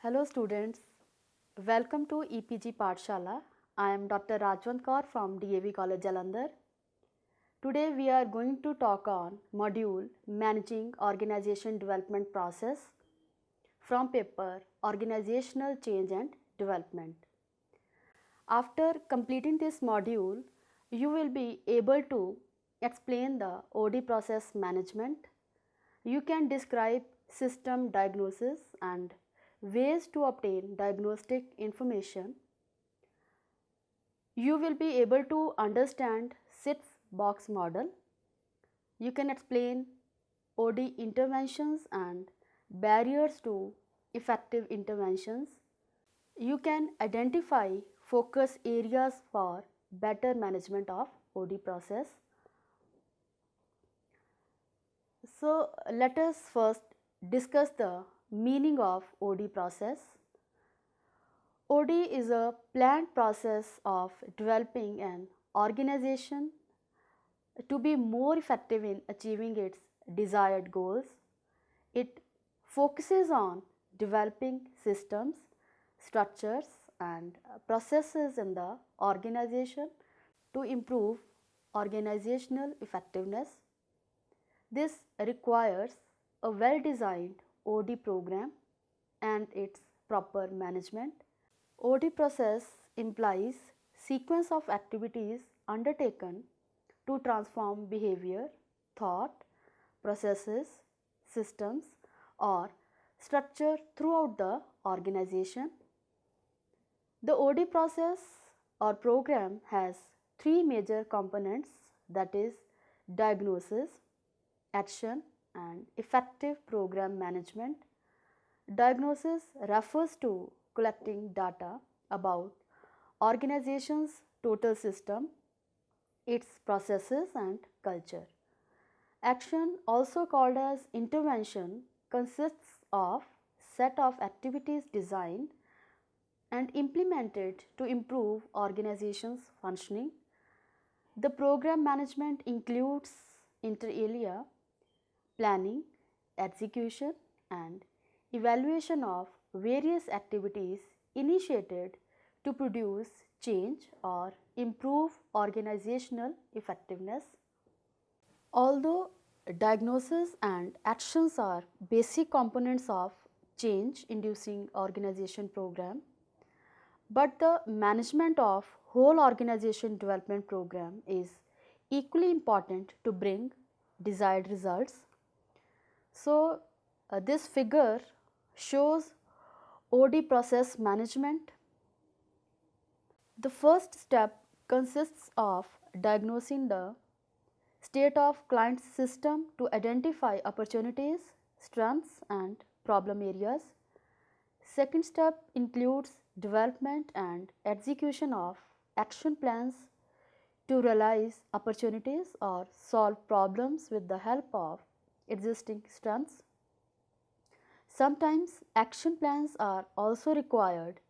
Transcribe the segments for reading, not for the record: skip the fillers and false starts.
Hello students, welcome to EPG Pathshala. I am Dr. Rajwant Kaur from DAV College Jalandhar. Today we are going to talk on module Managing Organization Development Process from paper Organizational Change and Development. After completing this module, you will be able to explain the OD process management. You can describe system diagnosis and ways to obtain diagnostic information. You will be able to understand SITS box model. You can explain OD interventions and barriers to effective interventions. You can identify focus areas for better management of OD process. So let us first discuss the meaning of OD process. OD is a planned process of developing an organization to be more effective in achieving its desired goals. It focuses on developing systems, structures and processes in the organization to improve organizational effectiveness. This requires a well-designed OD program and its proper management. OD process implies sequence of activities undertaken to transform behavior, thought, processes, systems or structure throughout the organization. The OD process or program has three major components, that is diagnosis, action and effective program management. Diagnosis refers to collecting data about organization's total system, its processes and culture. Action, also called as intervention, consists of set of activities designed and implemented to improve organization's functioning. The program management includes inter alia planning, execution and evaluation of various activities initiated to produce change or improve organizational effectiveness. Although diagnosis and actions are basic components of change inducing organization program, but the management of whole organization development program is equally important to bring desired results. So, this figure shows OD process management. The first step consists of diagnosing the state of client's system to identify opportunities, strengths and problem areas. Second step includes development and execution of action plans to realize opportunities or solve problems with the help of existing strengths. Sometimes action plans are also required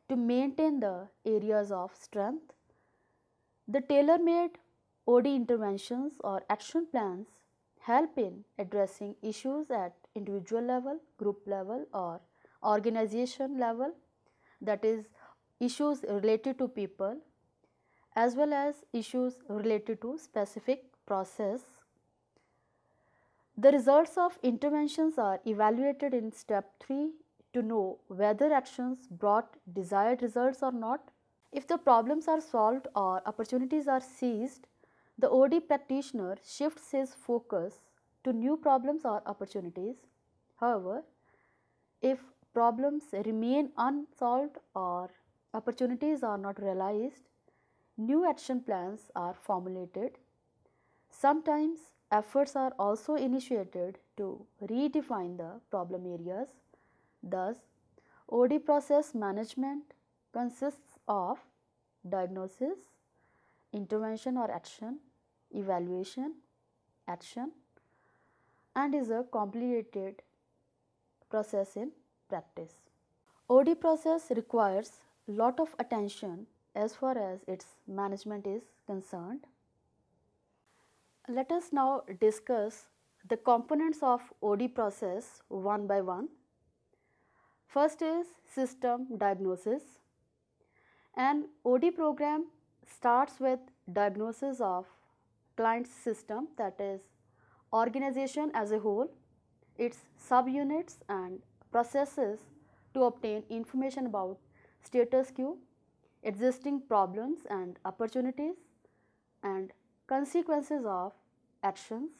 to maintain the areas of strength. The tailor-made OD interventions or action plans help in addressing issues at individual level, group level or organization level, that is issues related to people as well as issues related to specific process. The results of interventions are evaluated in step 3 to know whether actions brought desired results or not. If the problems are solved or opportunities are seized, the OD practitioner shifts his focus to new problems or opportunities. However, if problems remain unsolved or opportunities are not realized, new action plans are formulated. Sometimes efforts are also initiated to redefine the problem areas. Thus, OD process management consists of diagnosis, intervention or action, evaluation, action and is a complicated process in practice. OD process requires lot of attention as far as its management is concerned. Let us now discuss the components of OD process one by one. First is system diagnosis. An OD program starts with diagnosis of client's system, that is organization as a whole, its subunits and processes, to obtain information about status quo, existing problems and opportunities, and consequences of actions.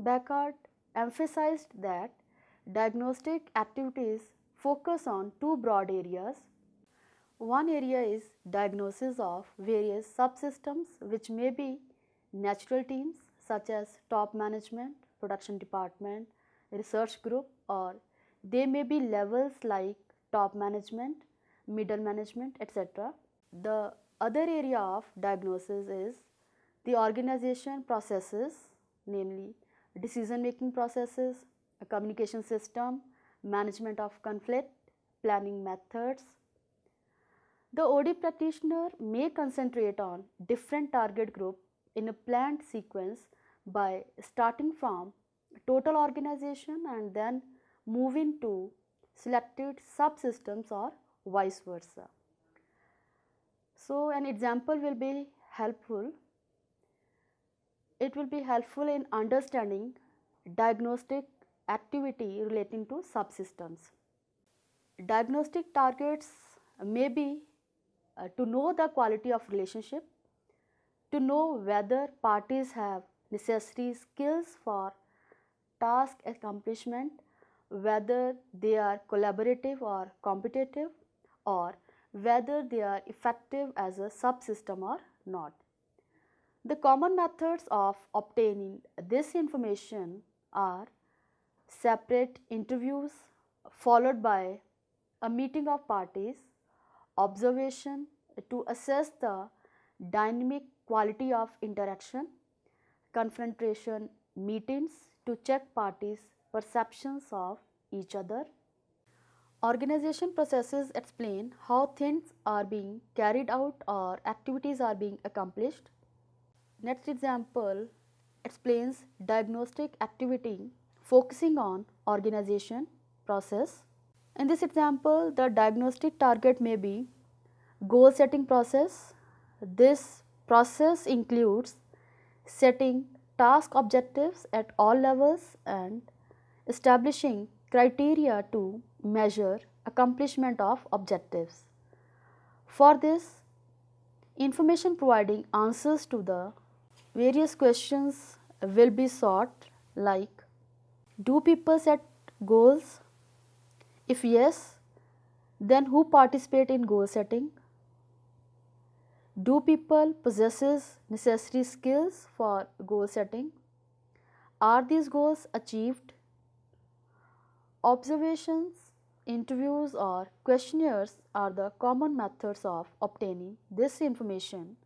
Bekaert emphasized that diagnostic activities focus on two broad areas. One area is diagnosis of various subsystems, which may be natural teams such as top management, production department, research group, or they may be levels like top management, middle management, etc. The other area of diagnosis is the organization processes, namely decision making processes, a communication system, management of conflict, planning methods. The OD practitioner may concentrate on different target group in a planned sequence by starting from total organization and then moving to selected subsystems or vice versa. So, an example will be helpful. It will be helpful in understanding diagnostic activity relating to subsystems. Diagnostic targets may be to know the quality of relationship, to know whether parties have necessary skills for task accomplishment, whether they are collaborative or competitive, or whether they are effective as a subsystem or not. The common methods of obtaining this information are separate interviews followed by a meeting of parties, observation to assess the dynamic quality of interaction, confrontation meetings to check parties' perceptions of each other. Organization processes explain how things are being carried out or activities are being accomplished. Next example explains diagnostic activity focusing on organization process. In this example, the diagnostic target may be goal setting process. This process includes setting task objectives at all levels and establishing criteria to measure accomplishment of objectives. For this, information providing answers to the various questions will be sought, like do people set goals? If yes, then who participate in goal setting? Do people possesses necessary skills for goal setting? Are these goals achieved? Observations, interviews or questionnaires are the common methods of obtaining this information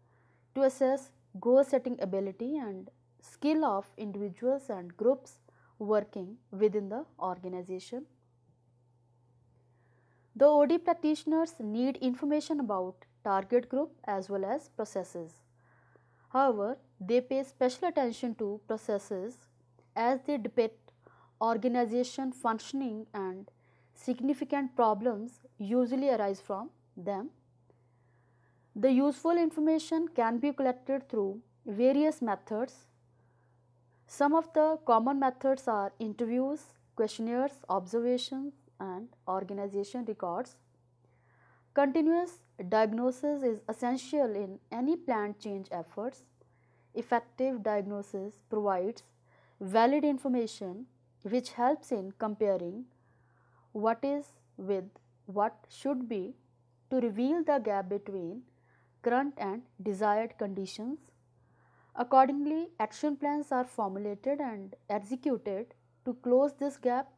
to assess goal setting ability and skill of individuals and groups working within the organization. The OD practitioners need information about target group as well as processes. However, they pay special attention to processes as they depict organization functioning and significant problems usually arise from them. The useful information can be collected through various methods. Some of the common methods are interviews, questionnaires, observations, and organization records. Continuous diagnosis is essential in any planned change efforts. Effective diagnosis provides valid information which helps in comparing what is with what should be to reveal the gap between current and desired conditions. Accordingly, action plans are formulated and executed to close this gap,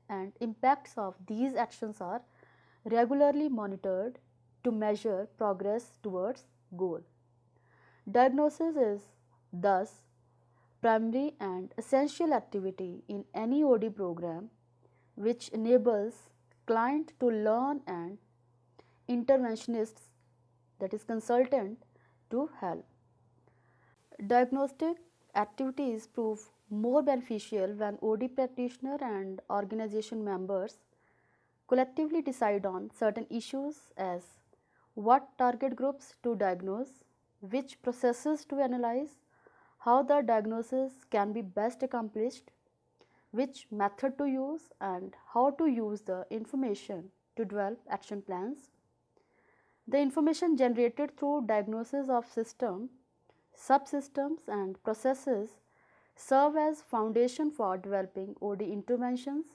and impacts of these actions are regularly monitored to measure progress towards goal. Diagnosis is thus primary and essential activity in any OD program which enables client to learn and interventionists, that is consultant, to help. Diagnostic activities prove more beneficial when OD practitioner and organization members collectively decide on certain issues as what target groups to diagnose, which processes to analyze, how the diagnosis can be best accomplished, which method to use, and how to use the information to develop action plans. The information generated through diagnosis of system, subsystems and processes serve as foundation for developing OD interventions.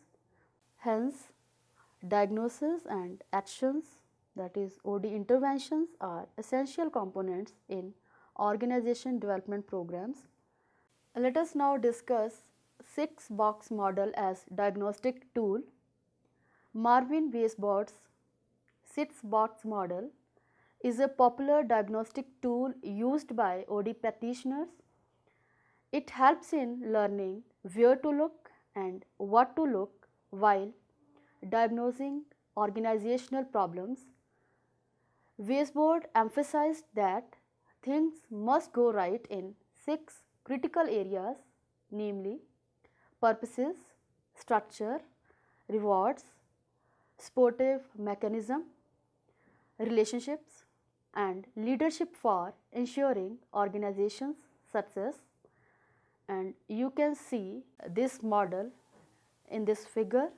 Hence, diagnosis and actions, that is OD interventions, are essential components in organization development programs. Let us now discuss 6-box model as diagnostic tool. Marvin Weisbord's 6-box model is a popular diagnostic tool used by OD practitioners. It helps in learning where to look and what to look while diagnosing organizational problems. Weisbord emphasized that things must go right in 6 critical areas, namely purposes, structure, rewards, supportive mechanism, relationships, and leadership for ensuring organizations' success. And you can see this model in this figure.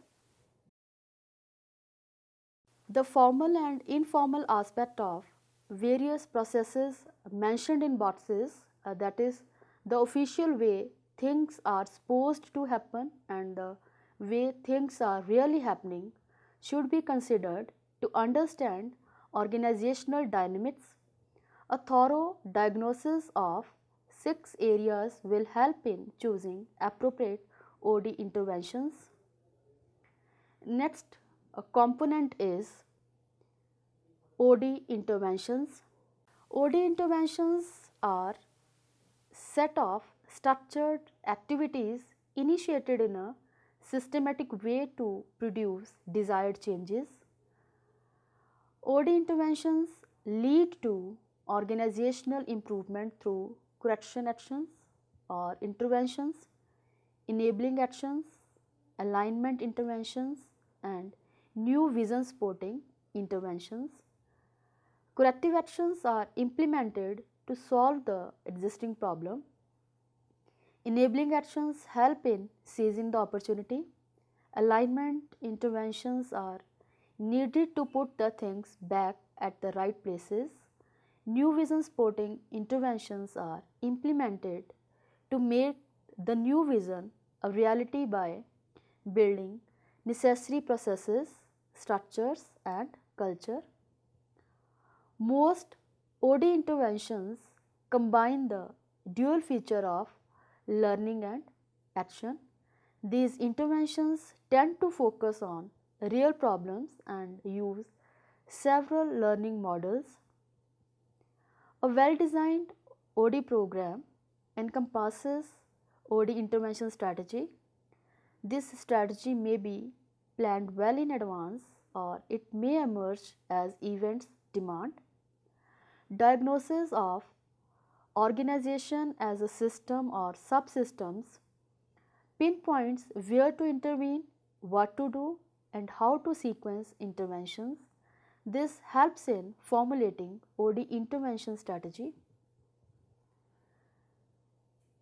The formal and informal aspect of various processes mentioned in boxes, that is the official way things are supposed to happen and the way things are really happening, should be considered to understand organizational dynamics. A thorough diagnosis of 6 areas will help in choosing appropriate OD interventions. Next, a component is OD interventions. OD interventions are set of structured activities initiated in a systematic way to produce desired changes. OD interventions lead to organizational improvement through correction actions or interventions, enabling actions, alignment interventions, and new vision supporting interventions. Corrective actions are implemented to solve the existing problem. Enabling actions help in seizing the opportunity. Alignment interventions are needed to put the things back at the right places. New vision supporting interventions are implemented to make the new vision a reality by building necessary processes, structures, and culture. Most OD interventions combine the dual feature of learning and action. These interventions tend to focus on real problems and use several learning models. A well-designed OD program encompasses OD intervention strategy. This strategy may be planned well in advance or it may emerge as events demand. Diagnosis of organization as a system or subsystems pinpoints where to intervene, what to do, and how to sequence interventions. This helps in formulating OD intervention strategy.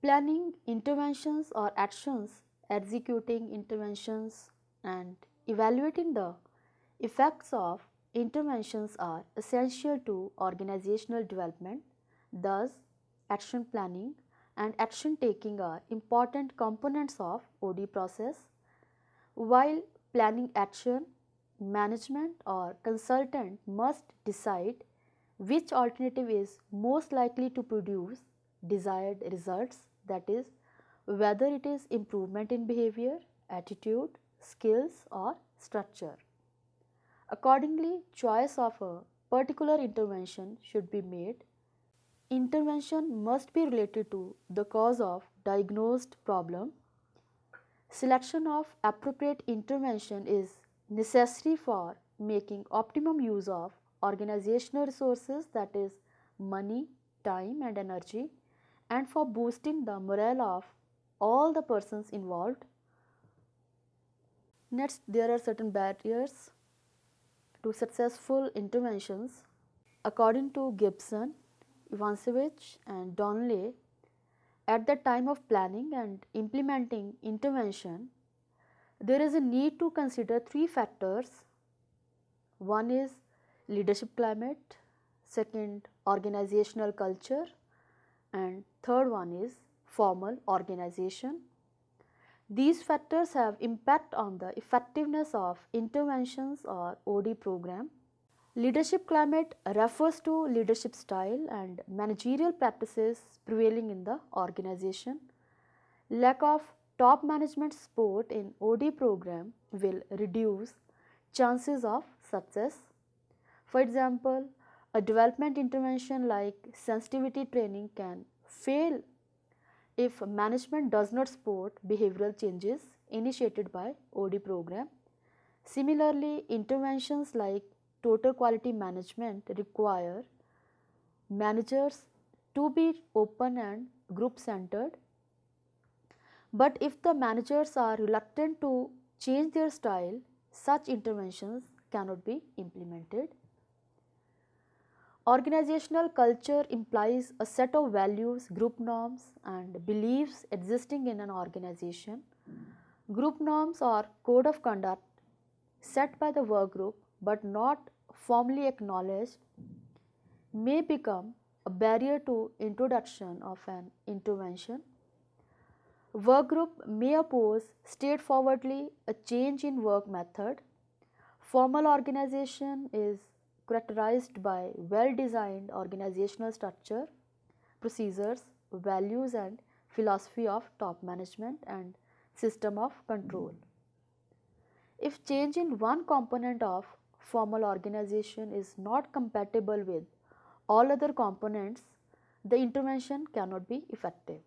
Planning interventions or actions, executing interventions, and evaluating the effects of interventions are essential to organizational development. Thus, action planning and action taking are important components of OD process. While planning action, management or consultant must decide which alternative is most likely to produce desired results, that is, whether it is improvement in behavior, attitude, skills, or structure. Accordingly, choice of a particular intervention should be made. Intervention must be related to the cause of diagnosed problem. Selection of appropriate intervention is necessary for making optimum use of organizational resources, that is money, time and energy, and for boosting the morale of all the persons involved. Next, there are certain barriers to successful interventions. According to Gibson, Ivancevich and Donnelly, at the time of planning and implementing intervention, there is a need to consider three factors. One is leadership climate, second organizational culture, and third one is formal organization. These factors have impact on the effectiveness of interventions or OD program. Leadership climate refers to leadership style and managerial practices prevailing in the organization. Lack of top management support in OD program will reduce chances of success. For example, a development intervention like sensitivity training can fail if management does not support behavioral changes initiated by OD program. Similarly, interventions like total quality management require managers to be open and group centered. But if the managers are reluctant to change their style, such interventions cannot be implemented. Organizational culture implies a set of values, group norms, and beliefs existing in an organization. Group norms or code of conduct set by the work group but not formally acknowledged may become a barrier to introduction of an intervention. Work group may oppose straightforwardly a change in work method. Formal organization is characterized by well-designed organizational structure, procedures, values and philosophy of top management and system of control. If change in one component of formal organization is not compatible with all other components, the intervention cannot be effective.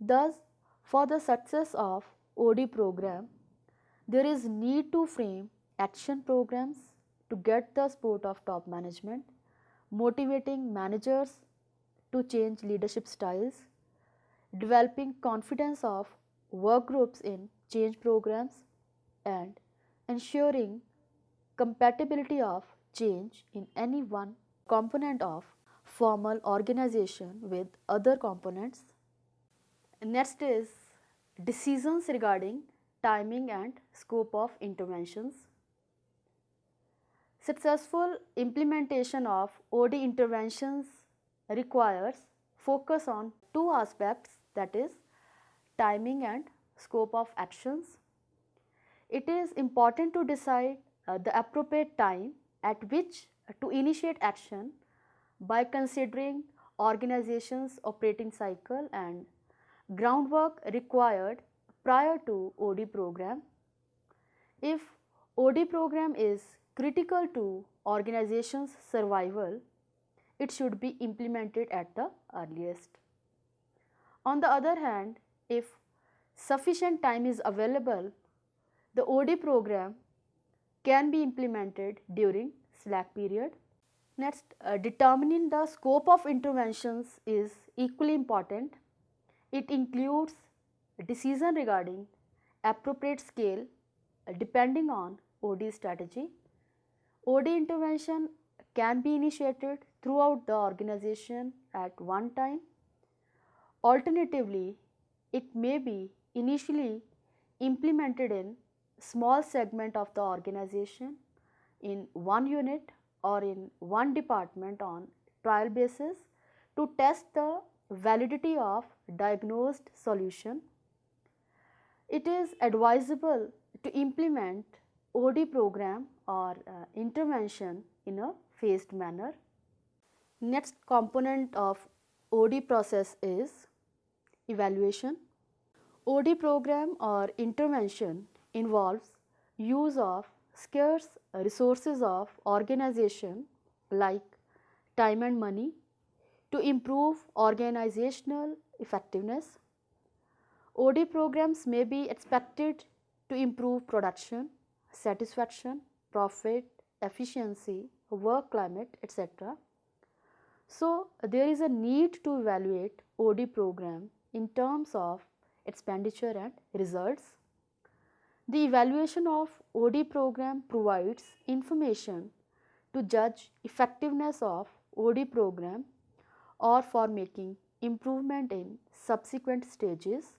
Thus, for the success of OD program, there is need to frame action programs to get the support of top management, motivating managers to change leadership styles, developing confidence of work groups in change programs, and ensuring compatibility of change in any one component of formal organization with other components. Next is decisions regarding timing and scope of interventions. Successful implementation of OD interventions requires focus on two aspects, that is timing and scope of actions. It is important to decide the appropriate time at which to initiate action by considering organization's operating cycle and groundwork required prior to OD program. If OD program is critical to organization's survival, it should be implemented at the earliest. On the other hand, if sufficient time is available, the OD program can be implemented during slack period. Next, determining the scope of interventions is equally important. It includes decision regarding appropriate scale depending on OD strategy. OD intervention can be initiated throughout the organization at one time. Alternatively, it may be initially implemented in small segment of the organization, in one unit or in one department on trial basis to test the validity of diagnosed solution. It is advisable to implement OD program or intervention in a phased manner. Next component of OD process is evaluation. OD program or intervention involves use of scarce resources of organization like time and money to improve organizational effectiveness. OD programs may be expected to improve production, satisfaction, profit, efficiency, work climate, etc. So, there is a need to evaluate OD program in terms of expenditure and results. The evaluation of OD program provides information to judge effectiveness of OD program or for making improvement in subsequent stages.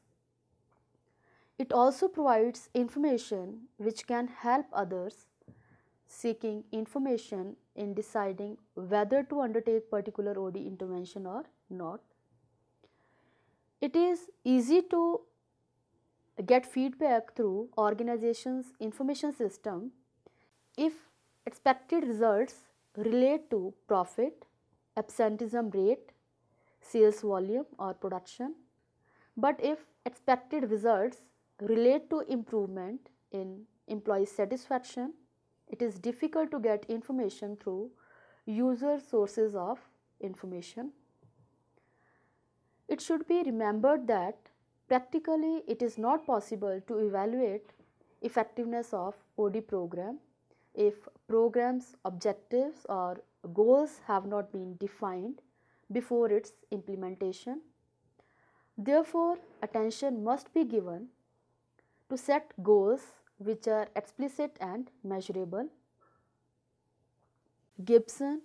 It also provides information which can help others seeking information in deciding whether to undertake particular OD intervention or not. It is easy to get feedback through organization's information system if expected results relate to profit, absenteeism rate, sales volume or production. But if expected results relate to improvement in employee satisfaction, it is difficult to get information through user sources of information. It should be remembered that practically it is not possible to evaluate effectiveness of OD program if program's objectives or goals have not been defined before its implementation. Therefore, attention must be given to set goals which are explicit and measurable. Gibson,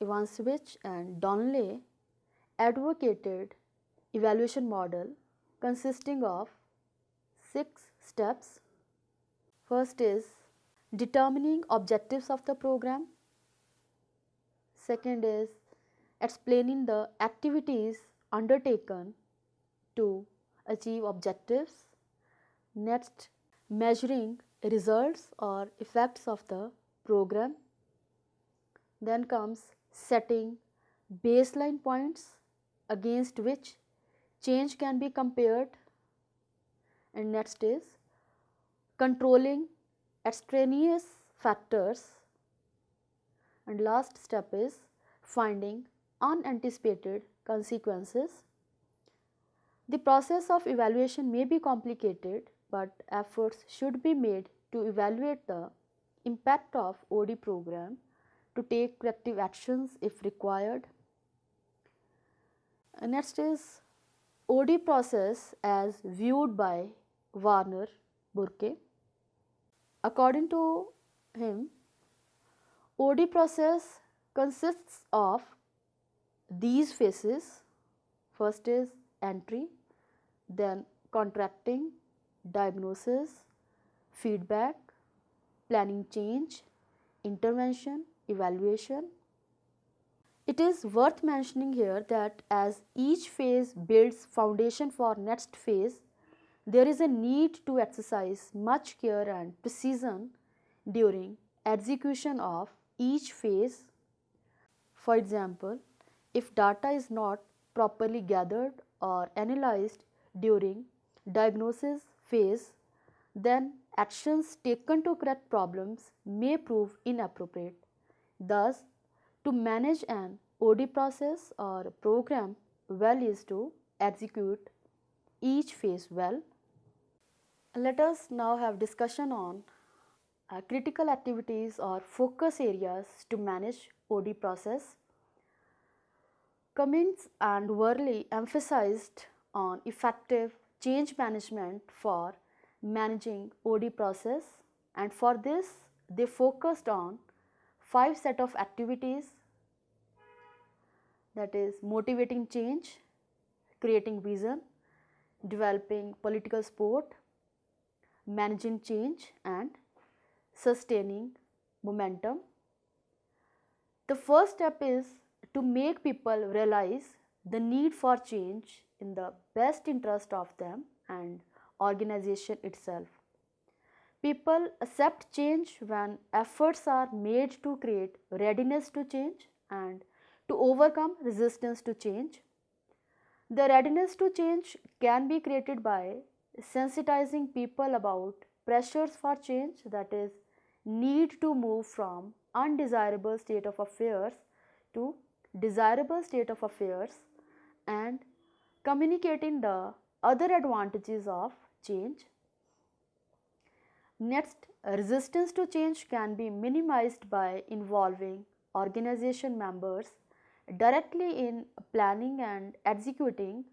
Ivancevich and Donnelly advocated evaluation model consisting of 6 steps. First is determining objectives of the program. Second is explaining the activities undertaken to achieve objectives. Next, measuring results or effects of the program. Then comes setting baseline points against which change can be compared. And next is controlling extraneous factors. And last step is finding unanticipated consequences. The process of evaluation may be complicated, but efforts should be made to evaluate the impact of OD program to take corrective actions if required. Next is OD process as viewed by Warner Burke. According to him, OD process consists of these phases. First is entry, then contracting, diagnosis, feedback, planning change, intervention, evaluation. It is worth mentioning here that as each phase builds foundation for next phase, there is a need to exercise much care and precision during execution of each phase. For example, if data is not properly gathered or analyzed during diagnosis phase, then actions taken to correct problems may prove inappropriate. Thus, to manage an OD process or program well is to execute each phase well. Let us now have discussion on critical activities or focus areas to manage OD process. Cummins and Worley emphasized on effective change management for managing OD process, and for this they focused on 5 set of activities, that is motivating change, creating vision, developing political support, managing change and sustaining momentum. The first step is to make people realize the need for change in the best interest of them and organization itself. People accept change when efforts are made to create readiness to change and to overcome resistance to change. The readiness to change can be created by sensitizing people about pressures for change, that is, need to move from undesirable state of affairs to desirable state of affairs, and communicating the other advantages of change. Next, resistance to change can be minimized by involving organization members directly in planning and executing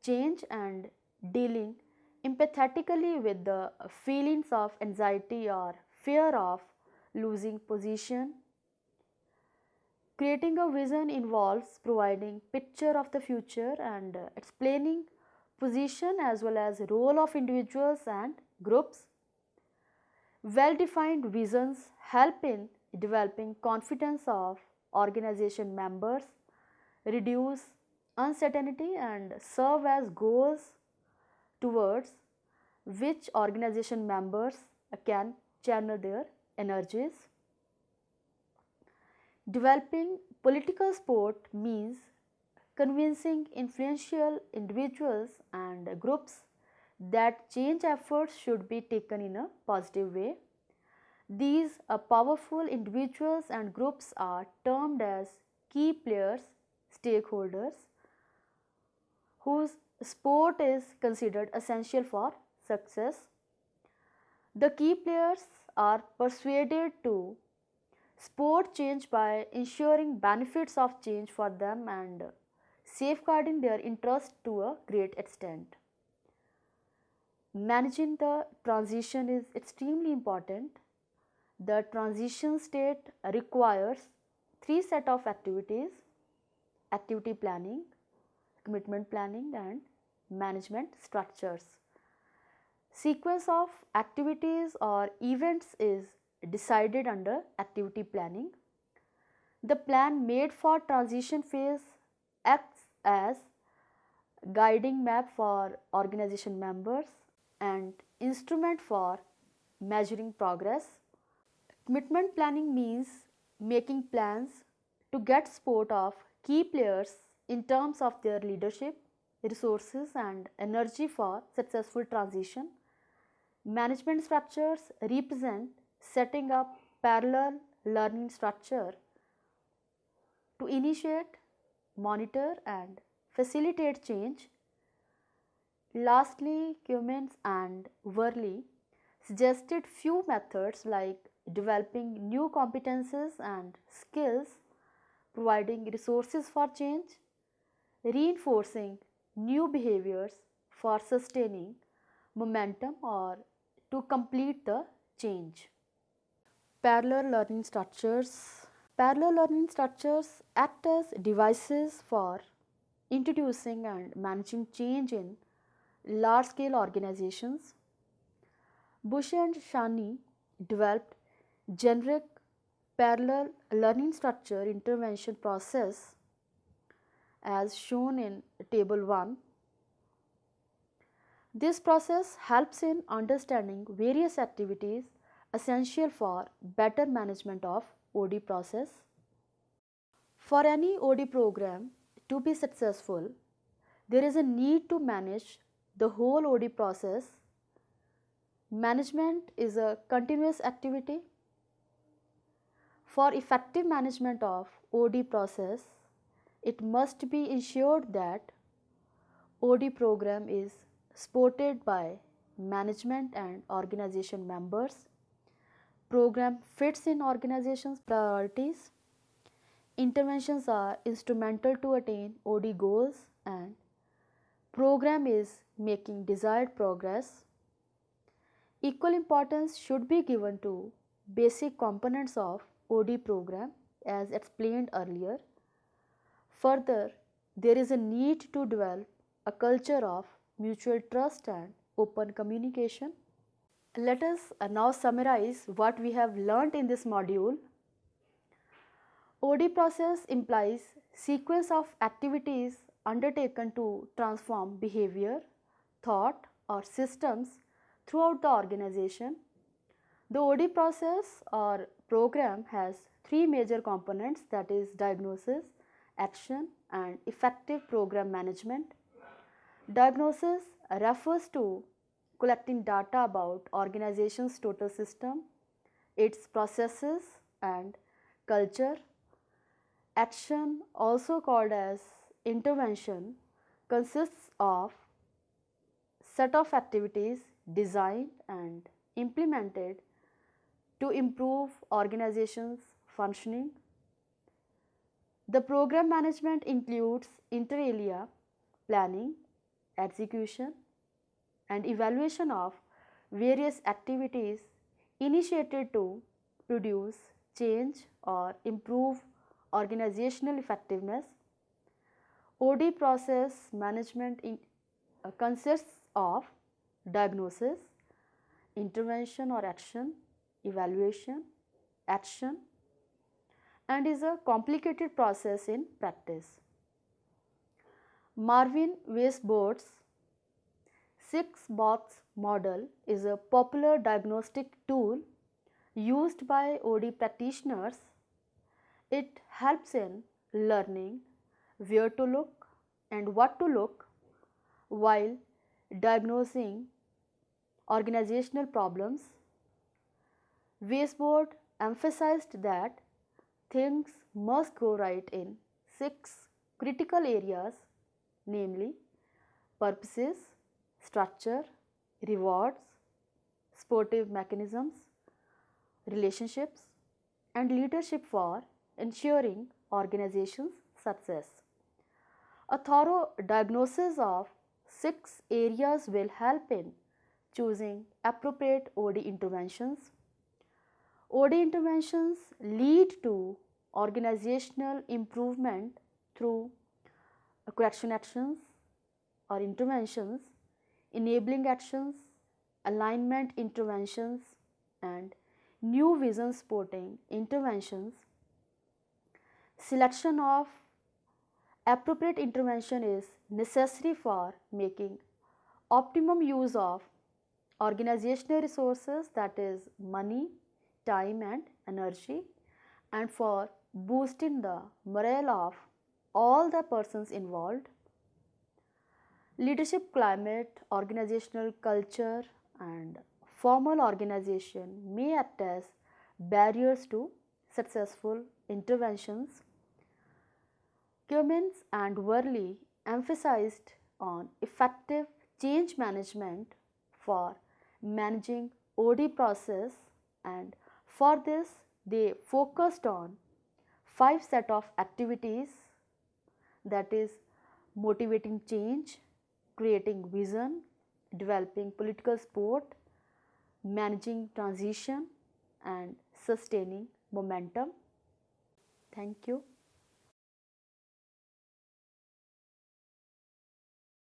change and dealing empathetically with the feelings of anxiety or fear of losing position. Creating a vision involves providing picture of the future and explaining position as well as role of individuals and groups. Well defined visions help in developing confidence of organization members, reduce uncertainty and serve as goals towards which organization members can channel their energies. Developing political support means convincing influential individuals and groups that change efforts should be taken in a positive way. These powerful individuals and groups are termed as key players, stakeholders, whose support is considered essential for success. The key players are persuaded to support change by ensuring benefits of change for them and safeguarding their interest to a great extent. Managing the transition is extremely important. The transition state requires three set of activities: activity planning, commitment planning and management structures. Sequence of activities or events is decided under activity planning. The plan made for transition phase acts as guiding map for organization members and instrument for measuring progress. Commitment planning means making plans to get support of key players in terms of their leadership, resources and energy for successful transition. Management structures represent setting up parallel learning structure to initiate, monitor and facilitate change. Lastly, Cummins and Worley suggested few methods like developing new competences and skills, providing resources for change, reinforcing new behaviors for sustaining momentum or to complete the change. Parallel learning structures. Parallel learning structures act as devices for introducing and managing change in large scale organizations. Bush and Shani developed generic parallel learning structure intervention process as shown in table 1. This process helps in understanding various activities essential for better management of OD process. For any OD program to be successful, there is a need to manage the whole OD process. Management is a continuous activity. For effective management of OD process, it must be ensured that OD program is supported by management and organization members. Program fits in organization's priorities. Interventions are instrumental to attain OD goals and program is making desired progress. Equal importance should be given to basic components of OD program as explained earlier. Further, there is a need to develop a culture of mutual trust and open communication. Let us now summarize what we have learnt in this module. OD process implies sequence of activities undertaken to transform behavior, thought or systems throughout the organization. The OD process or program has three major components, that is diagnosis, action and effective program management. Diagnosis refers to collecting data about organization's total system, its processes and culture. Action, also called as intervention, consists of set of activities designed and implemented to improve organization's functioning. The program management includes inter alia planning, execution and evaluation of various activities initiated to produce change or improve organizational effectiveness. OD process management consists of diagnosis, intervention or action, evaluation, action, and is a complicated process in practice. Marvin Weisbord's 6-box model is a popular diagnostic tool used by OD practitioners. It helps in learning where to look and what to look while diagnosing organizational problems. Weisbord emphasized that things must go right in 6 critical areas, namely purposes, structure, rewards, supportive mechanisms, relationships, and leadership for ensuring organization's success. A thorough diagnosis of 6 areas will help in choosing appropriate OD interventions. OD interventions lead to organizational improvement through correction actions or interventions, enabling actions, alignment interventions, and new vision supporting interventions. Selection of appropriate intervention is necessary for making optimum use of organizational resources, that is money, time and energy, and for boosting the morale of all the persons involved. Leadership climate, organizational culture, and formal organization may act as barriers to successful interventions. Cummins and Worley emphasized on effective change management for managing OD process, and for this they focused on 5 set of activities, that is motivating change, creating vision, developing political support, managing transition, and sustaining momentum. Thank you.